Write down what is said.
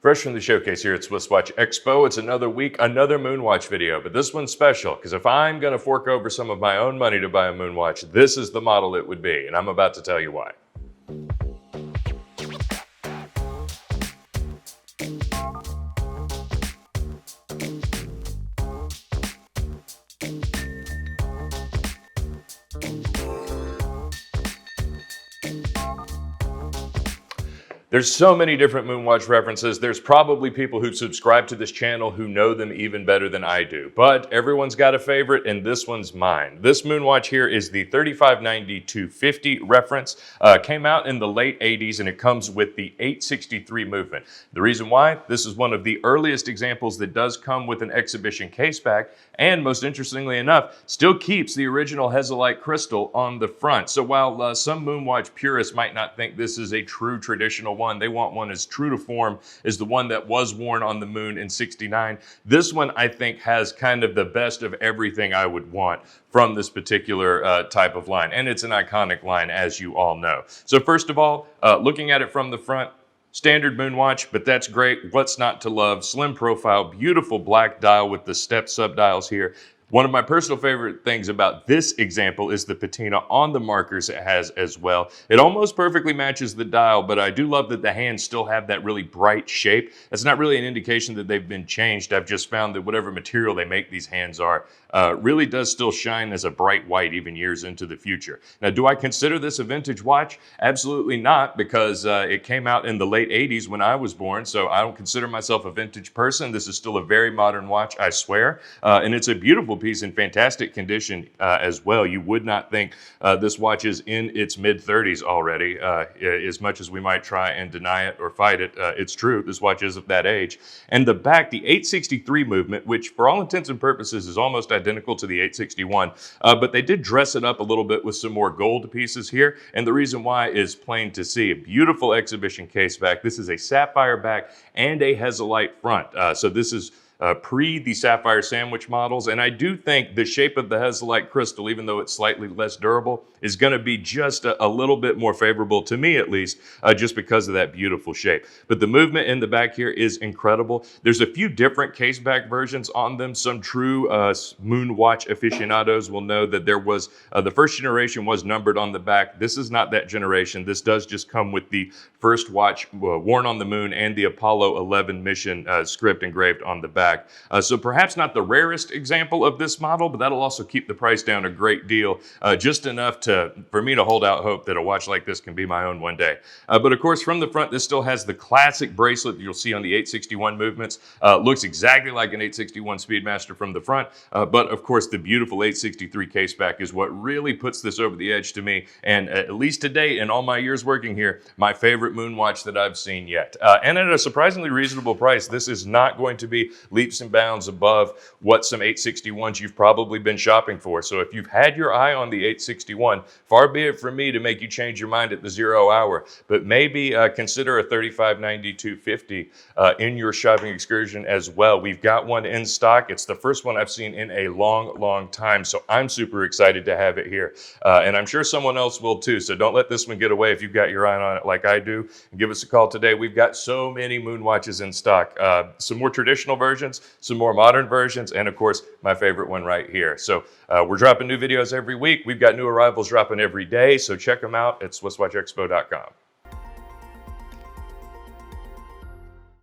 Fresh from the showcase here at SwissWatchExpo, it's another week, another Moonwatch video, but this one's special because if I'm going to fork over some of my own money to buy a Moonwatch, this is the model it would be, and I'm about to tell you why. There's so many different Moonwatch references. There's probably people who subscribe to this channel who know them even better than I do. But everyone's got a favorite, and this one's mine. This Moonwatch here is the 3590-250 reference. Came out in the late 80s, and it comes with the 863 movement. The reason why? This is one of the earliest examples that does come with an exhibition caseback, and most interestingly enough, still keeps the original Hesalite crystal on the front. So while some Moonwatch purists might not think this is a true traditional one, they want one as true to form as the one that was worn on the moon in '69. This one, I think, has kind of the best of everything I would want from this particular type of line. And it's an iconic line, as you all know. So first of all, looking at it from the front, standard Moonwatch, but that's great. What's not to love? Slim profile, beautiful black dial with the step subdials here. One of my personal favorite things about this example is the patina on the markers it has as well. It almost perfectly matches the dial, but I do love that the hands still have that really bright shape. That's not really an indication that they've been changed. I've just found that whatever material they make these hands are really does still shine as a bright white even years into the future. Now, do I consider this a vintage watch? Absolutely not, because it came out in the late 80s when I was born, so I don't consider myself a vintage person. This is still a very modern watch, I swear, and it's a beautiful piece in fantastic condition as well. You would not think this watch is in its mid-30s already. As much as we might try and deny it or fight it, it's true. This watch is of that age. And the back, the 863 movement, which for all intents and purposes is almost identical to the 861, but they did dress it up a little bit with some more gold pieces here, and the reason why is plain to see. A beautiful exhibition case back. This is a sapphire back and a Hesalite front. So this is pre the sapphire sandwich models, and I do think the shape of the Hesalite crystal, even though it's slightly less durable, is going to be just a little bit more favorable to me, at least, just because of that beautiful shape. But the movement in the back here is incredible. There's a few different caseback versions on them. Some true Moonwatch aficionados will know that there was the first generation was numbered on the back. This is not that generation. This does just come with the first watch worn on the moon and the Apollo 11 mission script engraved on the back. So perhaps not the rarest example of this model, but that'll also keep the price down a great deal, just enough for me to hold out hope that a watch like this can be my own one day. But of course, from the front, this still has the classic bracelet that you'll see on the 861 movements. Looks exactly like an 861 Speedmaster from the front, but of course, the beautiful 863 caseback is what really puts this over the edge to me, and at least to date, in all my years working here, my favorite Moonwatch that I've seen yet. And at a surprisingly reasonable price. This is not going to be leaps and bounds above what some 861s you've probably been shopping for. So if you've had your eye on the 861, far be it from me to make you change your mind at the 0 hour, but maybe consider a 3590-250 in your shopping excursion as well. We've got one in stock. It's the first one I've seen in a long time, so I'm super excited to have it here. And I'm sure someone else will too, so don't let this one get away if you've got your eye on it like I do. Give us a call today. We've got so many Moonwatches in stock. Some more traditional versions, some more modern versions, and of course, my favorite one right here. So we're dropping new videos every week. We've got new arrivals dropping every day, so check them out at SwissWatchExpo.com.